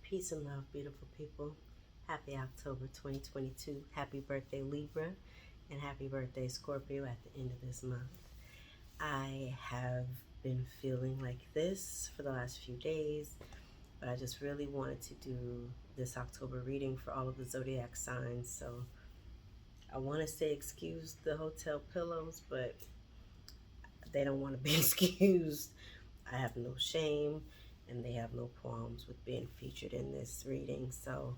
Peace and love, beautiful people. Happy October 2022. Happy birthday, Libra, and happy birthday, Scorpio, at the end of this month. I have been feeling like this for the last few days, but I just really wanted to do this October reading for all of the zodiac signs. So I want to say excuse the hotel pillows, but they don't want to be excused. I have no shame, and they have no qualms with being featured in this reading. So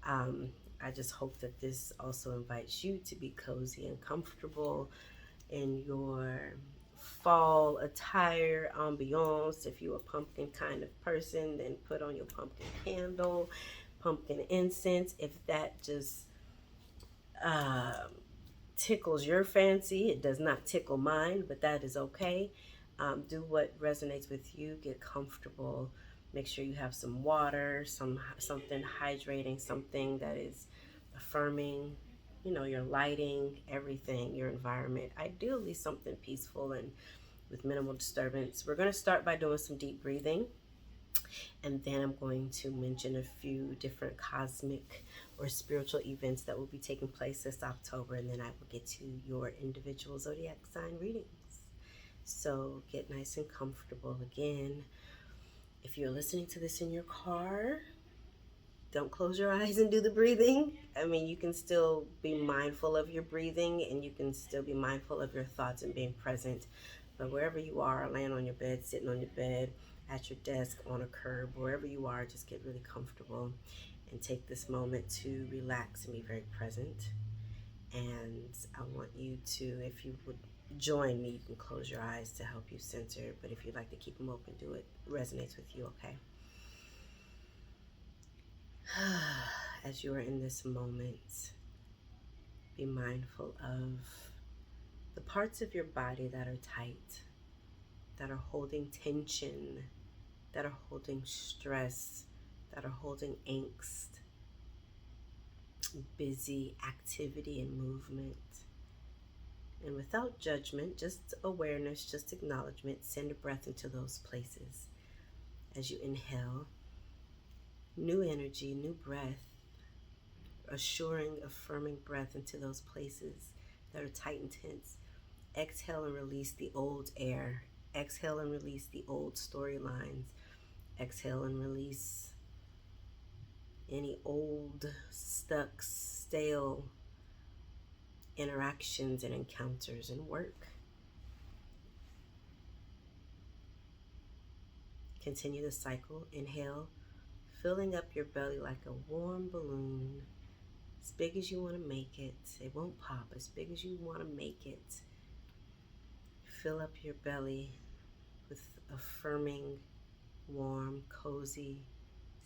I just hope that this also invites you to be cozy and comfortable in your fall attire ambiance. If you're a pumpkin kind of person, then put on your pumpkin candle, pumpkin incense. If that just tickles your fancy, it does not tickle mine, but that is okay. Do what resonates with you. Get comfortable. Make sure you have some water, something hydrating, something that is affirming, your lighting, everything, your environment. Ideally something peaceful and with minimal disturbance. We're going to start by doing some deep breathing, and then I'm going to mention a few different cosmic or spiritual events that will be taking place this October, and then I will get to your individual zodiac sign readings. So get nice and comfortable. Again, if you're listening to this in your car, don't close your eyes and do the breathing. I mean, you can still be mindful of your breathing, and you can still be mindful of your thoughts and being present. But wherever you are, laying on your bed, sitting on your bed, at your desk, on a curb, wherever you are, just get really comfortable and take this moment to relax and be very present. And I want you to, if you would join me, you can close your eyes to help you center. But if you'd like to keep them open, do it. It resonates with you, okay? As you are in this moment, be mindful of the parts of your body that are tight, that are holding tension, that are holding stress, that are holding angst, busy activity and movement. And without judgment, just awareness, just acknowledgement, send a breath into those places. As you inhale, new energy, new breath, assuring, affirming breath into those places that are tight and tense. Exhale and release the old air. Exhale and release the old storylines. Exhale and release any old, stuck, stale interactions and encounters and work. Continue the cycle. Inhale, filling up your belly like a warm balloon, as big as you want to make it. It won't pop, as big as you want to make it. Fill up your belly with affirming, warm, cozy,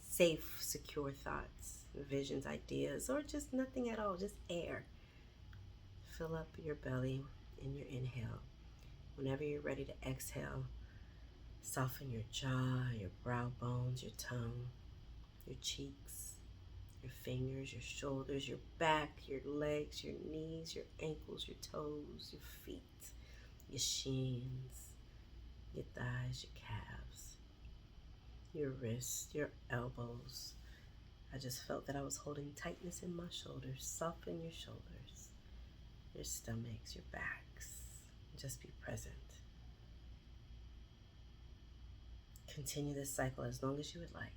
safe, secure thoughts, visions, ideas, or just nothing at all, just air. Fill up your belly in your inhale. Whenever you're ready to exhale, soften your jaw, your brow bones, your tongue, your cheeks, your fingers, your shoulders, your back, your legs, your knees, your ankles, your toes, your feet, your shins, your thighs, your calves, your wrists, your elbows. I just felt that I was holding tightness in my shoulders. Soften your shoulders, your stomachs, your backs. Just be present. Continue this cycle as long as you would like.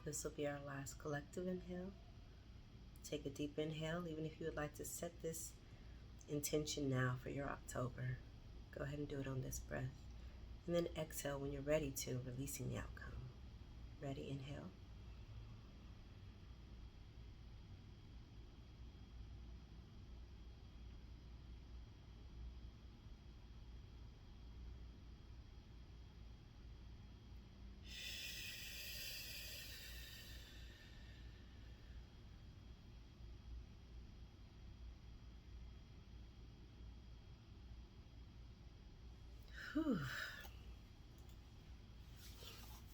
This will be our last collective inhale. Take a deep inhale, even if you would like to set this intention now for your October. Go ahead and do it on this breath. And then exhale when you're ready to, releasing the outcome. Ready, inhale. Whew.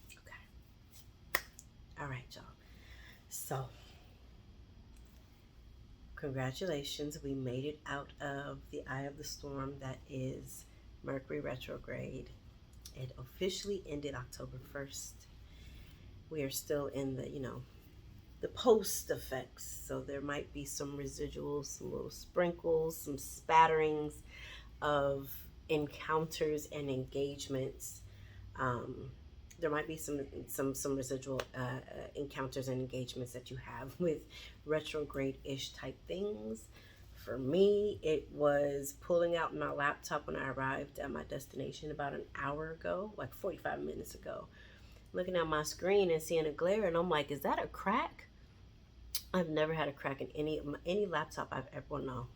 Okay. All right, y'all. So, congratulations. We made it out of the eye of the storm that is Mercury retrograde. It officially ended October 1st. We are still in the, the post effects. So there might be some residuals, some little sprinkles, some spatterings of encounters and engagements. There might be some residual encounters and engagements that you have with retrograde-ish type things. For me, it was pulling out my laptop when I arrived at my destination about an hour ago, like 45 minutes ago, looking at my screen and seeing a glare, and I'm like, is that a crack? I've never had a crack in any laptop I've ever, well, no,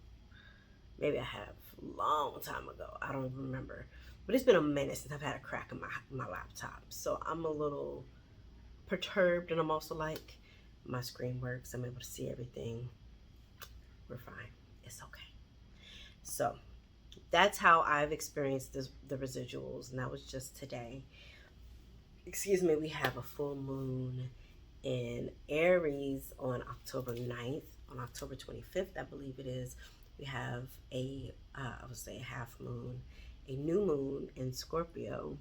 maybe I have a long time ago. I don't remember. But it's been a minute since I've had a crack in my laptop. So I'm a little perturbed, and I'm also like, my screen works. I'm able to see everything. We're fine. It's okay. So that's how I've experienced the residuals, and that was just today. Excuse me, we have a full moon in Aries on October 9th. On October 25th, I believe it is, we have I would say a half moon, a new moon in Scorpio.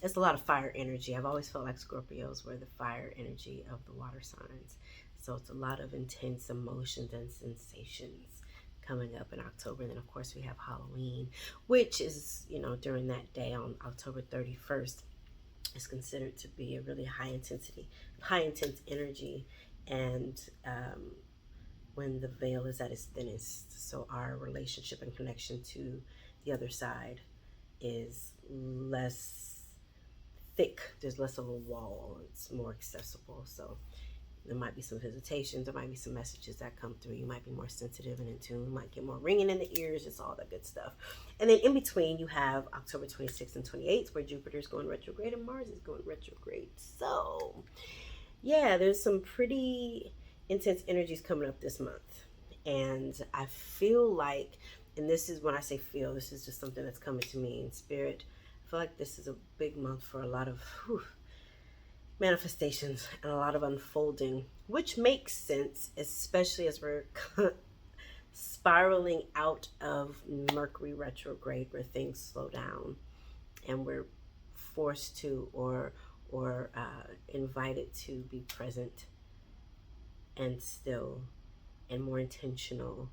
It's a lot of fire energy. I've always felt like Scorpios were the fire energy of the water signs. So it's a lot of intense emotions and sensations coming up in October. And then of course we have Halloween, which is, during that day on October 31st, is considered to be a really high intense energy, and when the veil is at its thinnest. So our relationship and connection to the other side is less thick. There's less of a wall. It's more accessible. So there might be some visitations. There might be some messages that come through. You might be more sensitive and in tune. You might get more ringing in the ears. It's all that good stuff. And then in between, you have October 26th and 28th, where Jupiter's going retrograde and Mars is going retrograde. So, yeah, there's some pretty intense energies coming up this month. And I feel like, and this is when I say feel, this is just something that's coming to me in spirit. I feel like this is a big month for a lot of manifestations and a lot of unfolding, which makes sense, especially as we're spiraling out of Mercury retrograde, where things slow down and we're forced to or invited to be present and still and more intentional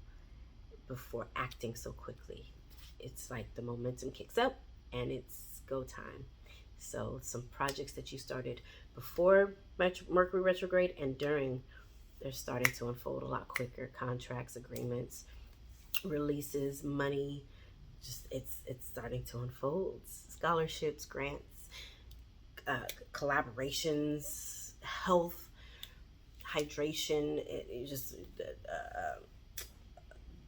before acting so quickly. It's like the momentum kicks up and it's go time. So some projects that you started before Mercury retrograde and during, they're starting to unfold a lot quicker. Contracts, agreements, releases, money, just it's starting to unfold. Scholarships, grants, collaborations, health, hydration,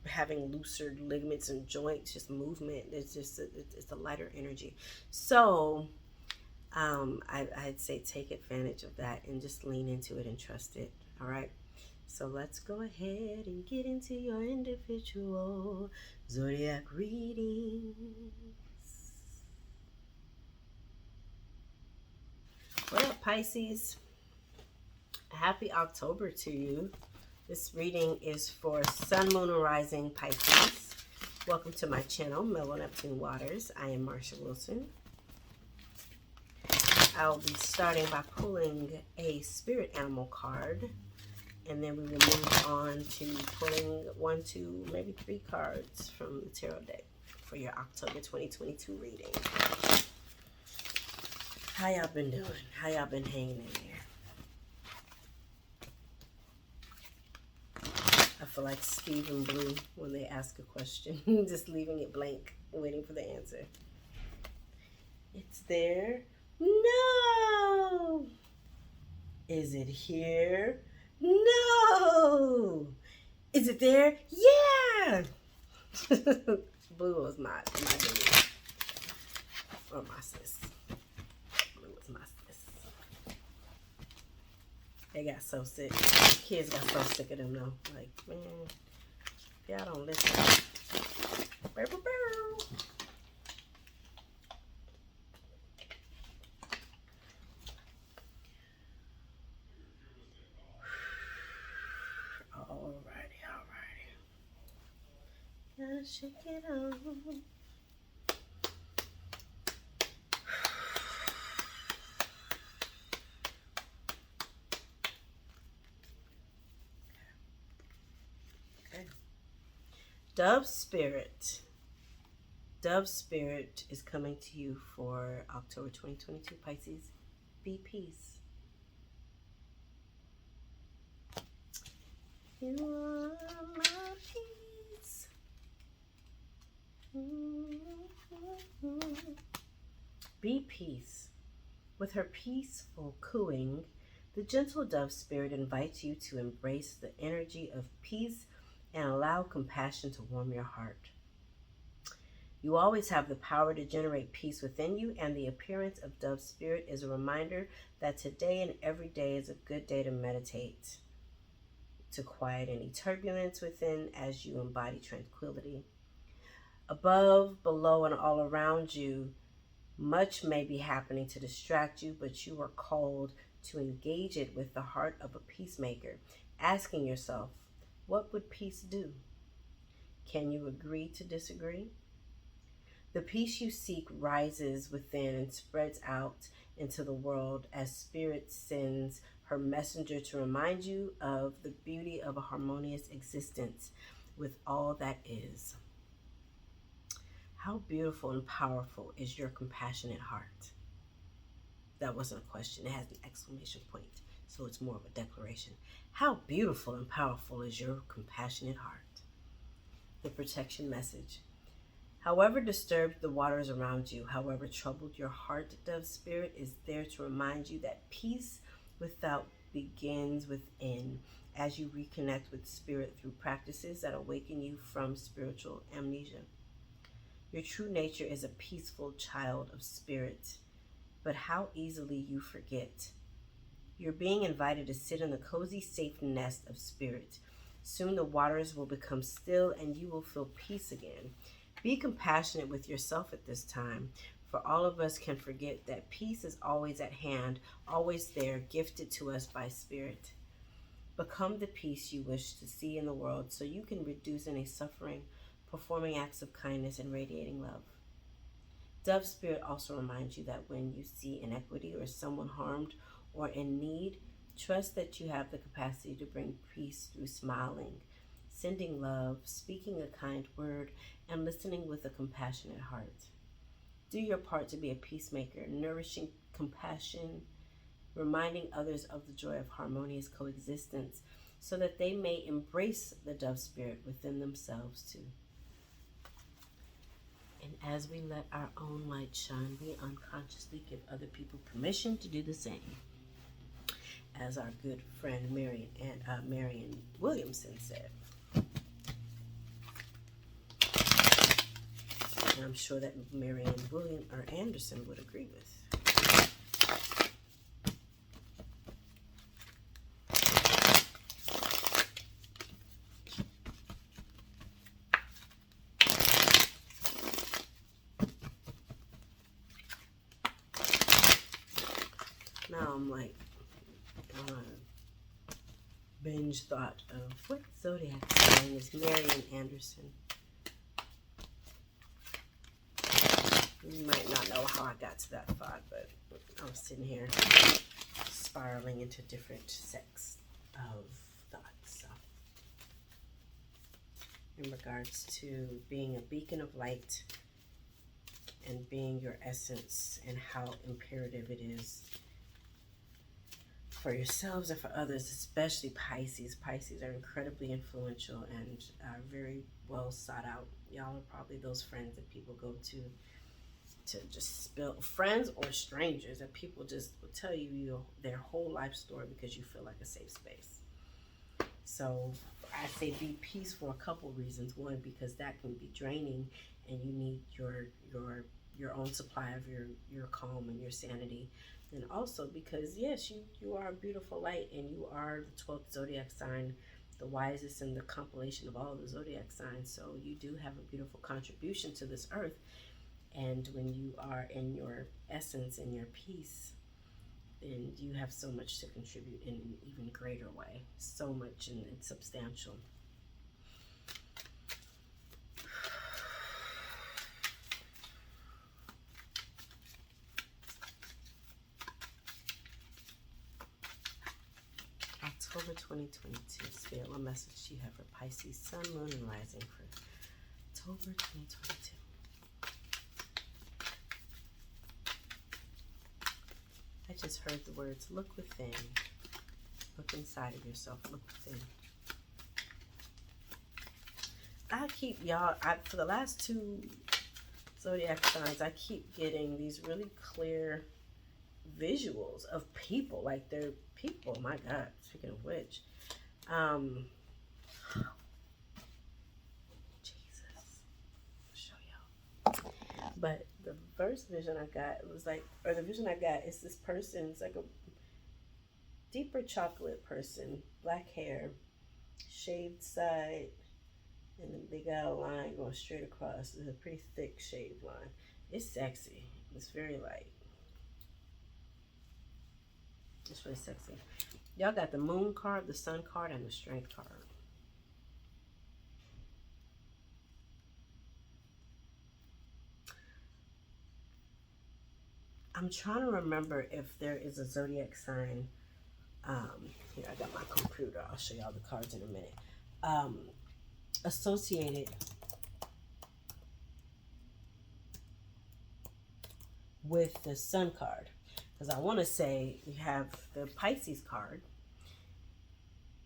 having looser ligaments and joints, just movement. It's a lighter energy. So I'd say take advantage of that and just lean into it and trust it. All right. So let's go ahead and get into your individual zodiac readings. What up, Pisces? Happy October to you. This reading is for Sun, Moon, and Rising Pisces. Welcome to my channel, Mellow Neptune Waters. I am Marsha Wilson. I'll be starting by pulling a spirit animal card, and then we will move on to pulling 1, 2, maybe 3 cards from the tarot deck for your October 2022 reading. How y'all been doing? How y'all been hanging in there? I feel like Steve and Blue when they ask a question, just leaving it blank, waiting for the answer. It's there. No! Is it here? No! Is it there? Yeah! Blue was my baby. Or my sis. Blue was my sis. They got so sick. Kids got so sick of them though. Like, man, y'all don't listen. shake it on. Okay. Dove Spirit. Dove Spirit is coming to you for October 2022, Pisces. Be peace. You are my peace. Be peace. With her peaceful cooing, the gentle dove spirit invites you to embrace the energy of peace and allow compassion to warm your heart. You always have the power to generate peace within you, and the appearance of dove spirit is a reminder that today and every day is a good day to meditate, to quiet any turbulence within as you embody tranquility. Above, below, and all around you, much may be happening to distract you, but you are called to engage it with the heart of a peacemaker, asking yourself, what would peace do? Can you agree to disagree? The peace you seek rises within and spreads out into the world as Spirit sends her messenger to remind you of the beauty of a harmonious existence with all that is. How beautiful and powerful is your compassionate heart? That wasn't a question, it has an exclamation point, so it's more of a declaration. How beautiful and powerful is your compassionate heart? The protection message. However disturbed the waters around you, however troubled your heart, Dove Spirit is there to remind you that peace without begins within as you reconnect with Spirit through practices that awaken you from spiritual amnesia. Your true nature is a peaceful child of Spirit, but how easily you forget. You're being invited to sit in the cozy, safe nest of Spirit. Soon the waters will become still and you will feel peace again. Be compassionate with yourself at this time, for all of us can forget that peace is always at hand, always there, gifted to us by Spirit. Become the peace you wish to see in the world so you can reduce any suffering, performing acts of kindness and radiating love. Dove Spirit also reminds you that when you see inequity or someone harmed or in need, trust that you have the capacity to bring peace through smiling, sending love, speaking a kind word, and listening with a compassionate heart. Do your part to be a peacemaker, nourishing compassion, reminding others of the joy of harmonious coexistence so that they may embrace the dove spirit within themselves too. And as we let our own light shine, we unconsciously give other people permission to do the same. As our good friend Marion Williamson said. And I'm sure that Marion Anderson would agree with. Now I'm like on a binge thought of what zodiac sign is Marion Anderson. You might not know how I got to that thought, but I was sitting here spiraling into different sects of thoughts. So, in regards to being a beacon of light and being your essence and how imperative it is for yourselves and for others, especially Pisces. Pisces are incredibly influential and very well sought out. Y'all are probably those friends that people go to just spill, friends or strangers, that people just will tell you their whole life story because you feel like a safe space. So I say be peace for a couple reasons. One, because that can be draining and you need your own supply of your calm and your sanity. And also because yes, you are a beautiful light and you are the 12th zodiac sign, the wisest in the compilation of all the zodiac signs. So you do have a beautiful contribution to this earth. And when you are in your essence and your peace, then you have so much to contribute in an even greater way. So much and it's substantial. October 2022. Spirit, what message do you have for Pisces, Sun, Moon, and Rising for October 2022? I just heard the words, look within. Look inside of yourself. Look within. I keep, y'all, for the last 2 zodiac signs, I keep getting these really clear visuals of people. Like they're people. My God, speaking of which. Jesus. I'll show y'all. But the first vision I got was like, or the vision I got is this person. It's like a deeper chocolate person, black hair, shaved side, and a big out line going straight across. It's a pretty thick shaved line. It's sexy. It's very light. It's really sexy. Y'all got the moon card, the sun card, and the strength card. I'm trying to remember if there is a zodiac sign. Here, I got my computer. I'll show y'all the cards in a minute. Associated with the sun card. Because I want to say we have the Pisces card,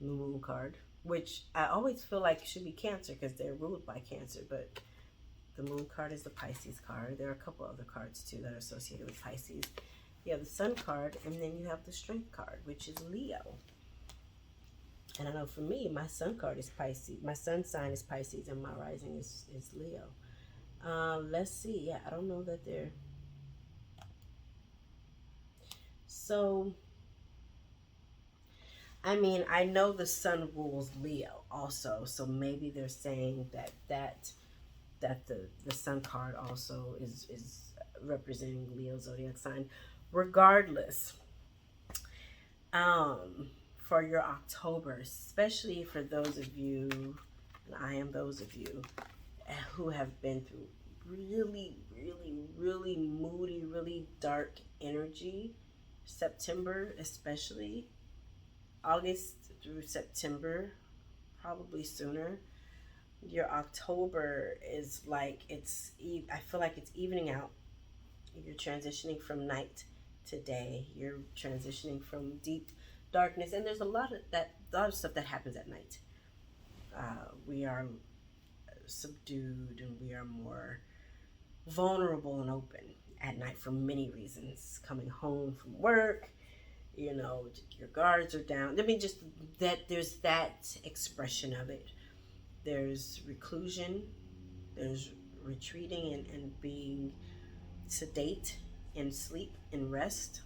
the moon card, which I always feel like should be Cancer because they're ruled by Cancer, but the moon card is the Pisces card. There are a couple other cards too that are associated with Pisces. You have the sun card, and then you have the strength card, which is Leo. And I know for me, my sun card is Pisces. My sun sign is Pisces, and my rising is Leo. Let's see. Yeah, I don't know that they're... So, I mean, I know the sun rules Leo also. So maybe they're saying that the sun card also is representing Leo zodiac sign. Regardless, for your October, especially for those of you, and I am those of you, who have been through really, really, really moody, really dark energy, September especially, August through September, probably sooner. Your October is like, I feel like it's evening out. You're transitioning from night to day. You're transitioning from deep darkness, and there's a lot of stuff that happens at night. We are subdued, and we are more vulnerable and open at night for many reasons. Coming home from work, you know, your guards are down. I mean, just that there's that expression of it. There's reclusion, there's retreating and being sedate in sleep and rest,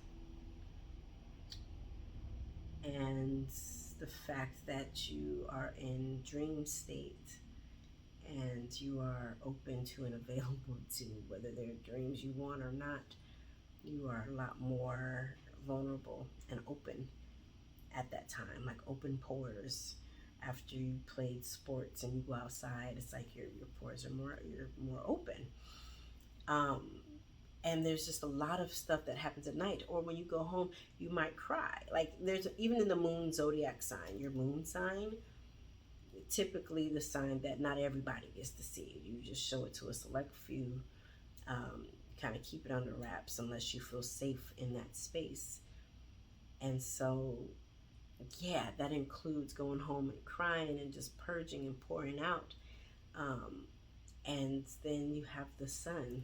and the fact that you are in dream state and you are open to and available to whether they're dreams you want or not. You are a lot more vulnerable and open at that time, like open pores. After you played sports and you go outside, it's like your pores are you're more open. And there's just a lot of stuff that happens at night. Or when you go home, you might cry. Like there's, even in the moon zodiac sign, your moon sign, typically the sign that not everybody gets to see. You just show it to a select few, kind of keep it under wraps unless you feel safe in that space. And so, yeah, that includes going home and crying and just purging and pouring out. And then you have the sun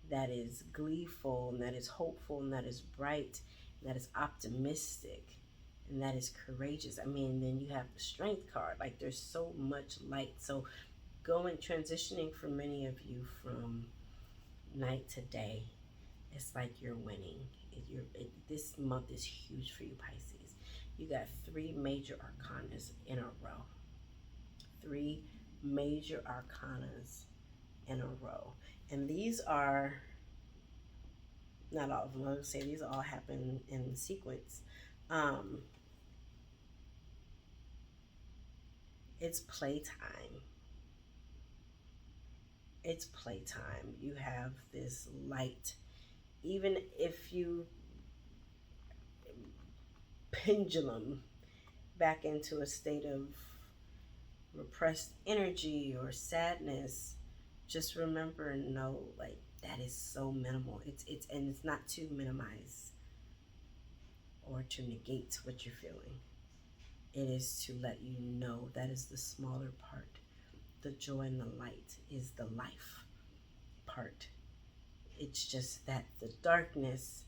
that is gleeful, and that is hopeful, and that is bright, and that is optimistic, and that is courageous. I mean, then you have the strength card. Like there's so much light. So transitioning for many of you from night to day, it's like you're winning. This month is huge for you, Pisces. You got 3 major arcanas in a row. 3 major arcanas in a row. And these are, not all of them, I would say these all happen in sequence. It's playtime. It's playtime. You have this light. Even if you pendulum back into a state of repressed energy or sadness, just remember and know, like, that is so minimal. It's not to minimize or to negate what you're feeling. It is to let you know that is the smaller part. The joy and the light is the life part. It's just that the darkness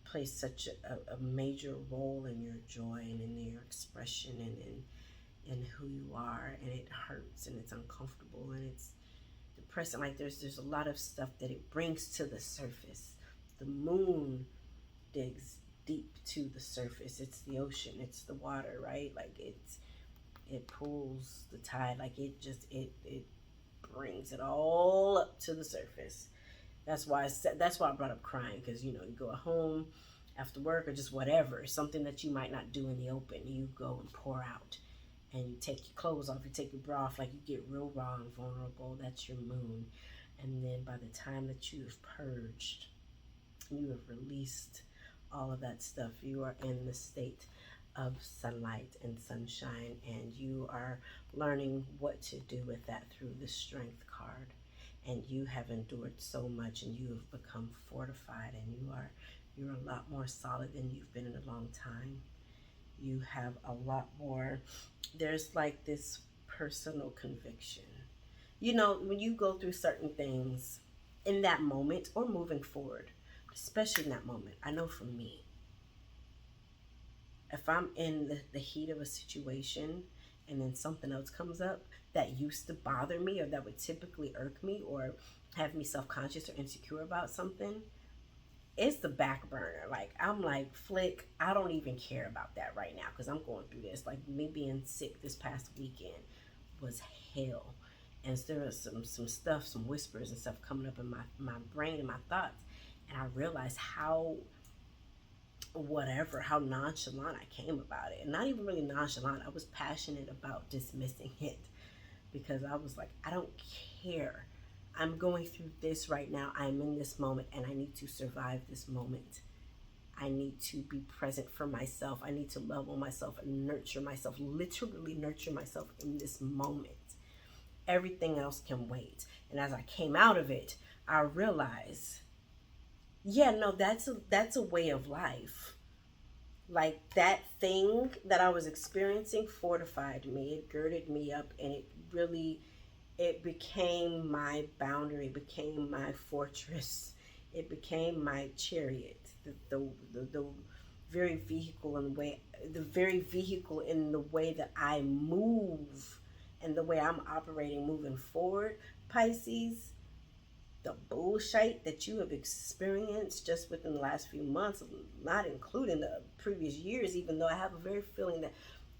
plays such a major role in your joy and in your expression and in who you are, and it hurts and it's uncomfortable and it's depressing. Like there's a lot of stuff that it brings to the surface. The moon digs deep to the surface. It's the ocean, it's the water, right? Like it pulls the tide, like it brings it all up to the surface. That's why I brought up crying, because you go home after work or just whatever, something that you might not do in the open, you go and pour out, and you take your clothes off, you take your bra off, like you get real raw and vulnerable. That's your moon. And then by the time that you have purged, you have released all of that stuff, you are in the state of sunlight and sunshine, and you are learning what to do with that through the strength card. And you have endured so much, and you have become fortified, and you're a lot more solid than you've been in a long time. You have a lot more, there's like this personal conviction. When you go through certain things in that moment or moving forward, especially in that moment, I know for me, if I'm in the heat of a situation and then something else comes up that used to bother me or that would typically irk me or have me self-conscious or insecure about something, it's the back burner. Like, I'm like, flick, I don't even care about that right now because I'm going through this. Like, me being sick this past weekend was hell. And there was some stuff, some whispers and stuff coming up in my brain and my thoughts. And I realized how nonchalant I came about it. And not even really nonchalant. I was passionate about dismissing it because I was like, I don't care. I'm going through this right now. I'm in this moment and I need to survive this moment. I need to be present for myself. I need to love on myself and nurture myself, literally nurture myself in this moment. Everything else can wait. And as I came out of it, I realized, yeah, no, that's a way of life. Like, that thing that I was experiencing fortified me. It girded me up, and it became my boundary, it became my fortress, it became my chariot, the very vehicle in the way that I move and the way I'm operating moving forward. Pisces, the bullshit that you have experienced just within the last few months, not including the previous years, even though I have a very feeling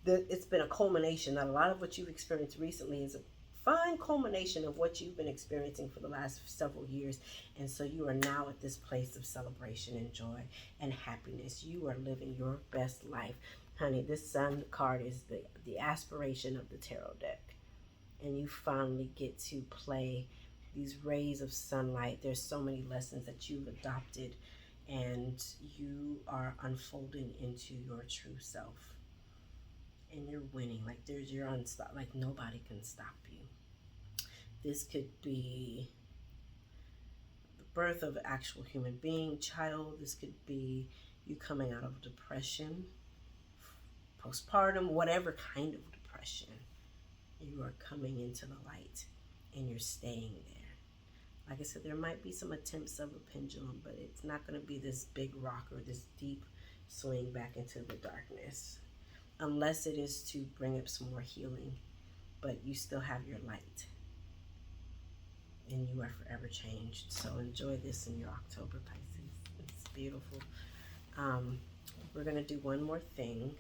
that it's been a culmination, that a lot of what you've experienced recently is a fine culmination of what you've been experiencing for the last several years. And so you are now at this place of celebration and joy and happiness. You are living your best life. Honey, this sun card is the aspiration of the tarot deck. And you finally get to play these rays of sunlight. There's so many lessons that you've adopted, and you are unfolding into your true self. And you're winning. Like, you're unstoppable. Like, nobody can stop you. This could be the birth of an actual human being, child. This could be you coming out of depression, postpartum, whatever kind of depression. You are coming into the light, and you're staying there. Like I said, there might be some attempts of a pendulum, but it's not going to be this big rock or this deep swing back into the darkness, unless it is to bring up some more healing. But you still have your light, and you are forever changed. So enjoy this in your October, Pisces. It's beautiful. We're going to do one more thing.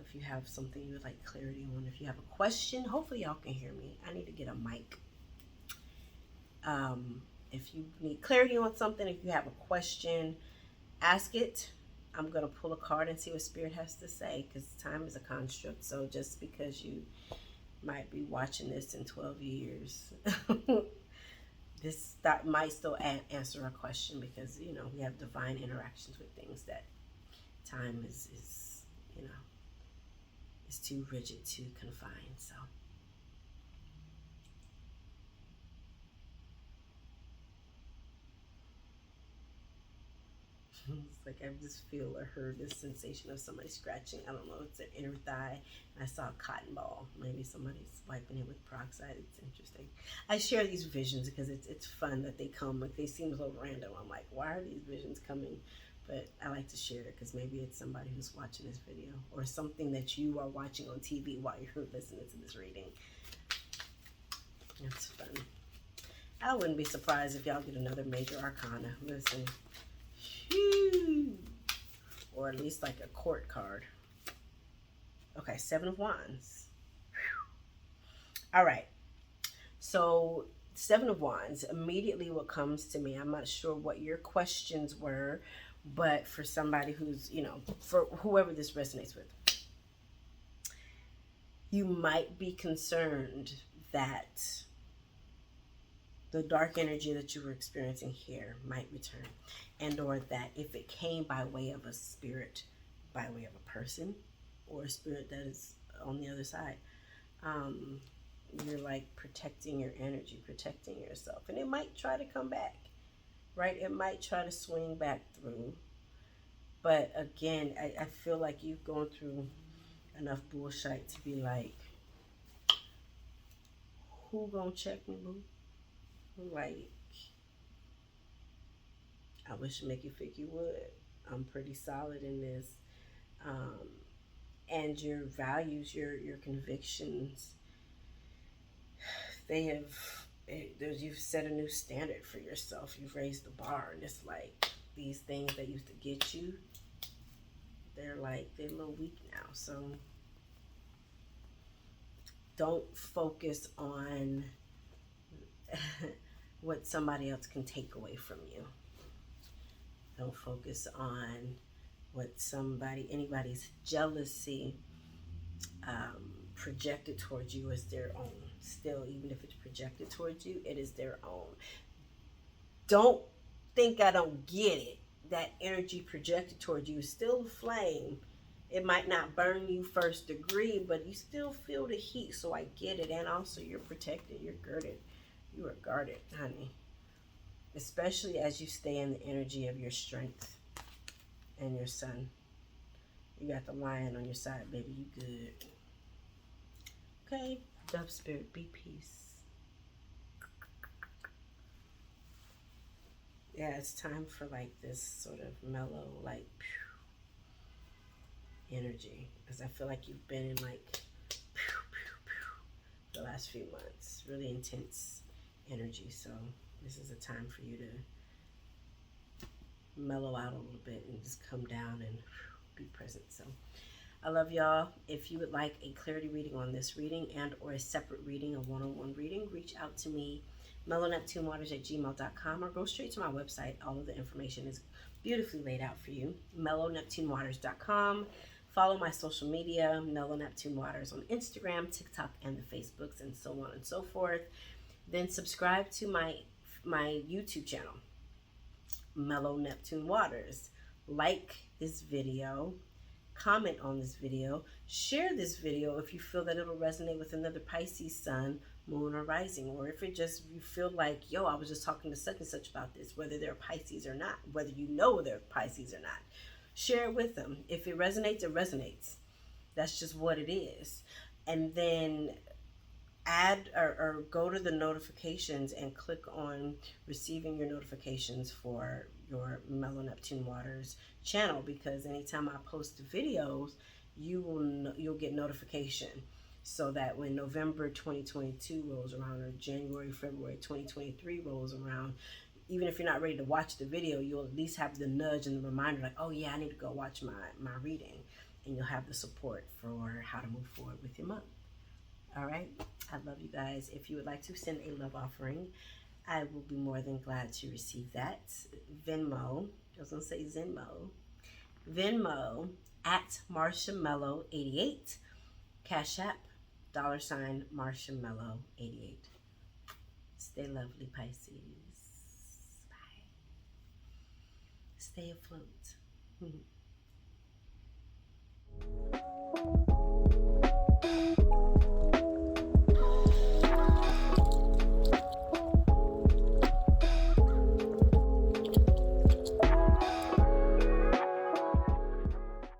If you have something you would like clarity on, if you have a question, hopefully y'all can hear me. I need to get a mic. If you need clarity on something, if you have a question, ask it. I'm going to pull a card and see what Spirit has to say, because time is a construct. So just because you might be watching this in 12 years, that might still answer a question, because, we have divine interactions with things that time is is too rigid to confine. So it's like I just feel or heard this sensation of somebody scratching. I don't know, it's an inner thigh. And I saw a cotton ball. Maybe somebody's wiping it with peroxide. It's interesting. I share these visions because it's fun that they come. Like, they seem so random. I'm like, why are these visions coming? But I like to share it because maybe it's somebody who's watching this video or something that you are watching on TV while you're listening to this reading. It's fun. I wouldn't be surprised if y'all get another major arcana. Listen. Or at least like a court card. Okay, 7 of Wands. All right. So 7 of Wands, immediately what comes to me, I'm not sure what your questions were, but for somebody who's, you know, for whoever this resonates with, you might be concerned that the dark energy that you were experiencing here might return, and or that if it came by way of a spirit, by way of a person, or a spirit that is on the other side, you're like protecting your energy, protecting yourself, and it might try to come back, right? It might try to swing back through, but again, I feel like you've gone through enough bullshit to be like, who gonna check me, boo? Like, I wish to make you think you would. I'm pretty solid in this. And your values, your convictions, they have, you've set a new standard for yourself. You've raised the bar, and it's like these things that used to get you, they're a little weak now. So don't focus on what somebody else can take away from you. Don't focus on what anybody's jealousy projected towards you as their own. Still, even if it's projected towards you, it is their own. Don't think I don't get it. That energy projected towards you is still a flame. It might not burn you first degree, but you still feel the heat, so I get it. And also, you're protected, you're girded. You are guarded, honey. Especially as you stay in the energy of your strength and your sun. You got the lion on your side, baby. You good. Okay, dove spirit, be peace. Yeah, it's time for like this sort of mellow, like energy, because I feel like you've been in like the last few months, really intense energy. So this is a time for you to mellow out a little bit and just come down and be present. So I love y'all. If you would like a clarity reading on this reading and or a separate reading, a one-on-one reading, reach out to me, mellowneptunewaters@gmail.com, or go straight to my website. All of the information is beautifully laid out for you, mellowneptunewaters.com. Follow my social media, Mellow Neptune Waters, on Instagram, TikTok, and the Facebooks, and so on and so forth. Then subscribe to my YouTube channel, Mellow Neptune Waters. Like this video, comment on this video, share this video if you feel that it'll resonate with another Pisces sun, moon, or rising, or if it just, you feel like, yo, I was just talking to such and such about this, whether they're Pisces or not, whether you know they're Pisces or not. Share it with them. If it resonates, it resonates. That's just what it is. And then add or go to the notifications and click on receiving your notifications for your Mellow Neptune Waters channel, because anytime I post videos, you'll get notification, so that when November 2022 rolls around, or January, February 2023 rolls around, even if you're not ready to watch the video, you'll at least have the nudge and the reminder, like, oh yeah, I need to go watch my reading, and you'll have the support for how to move forward with your month. All right, I love you guys. If you would like to send a love offering, I will be more than glad to receive that. Venmo, I was gonna say Zenmo. Venmo at MarshaMellow88. CashApp $MarshaMellow88. Stay lovely, Pisces. Bye. Stay afloat.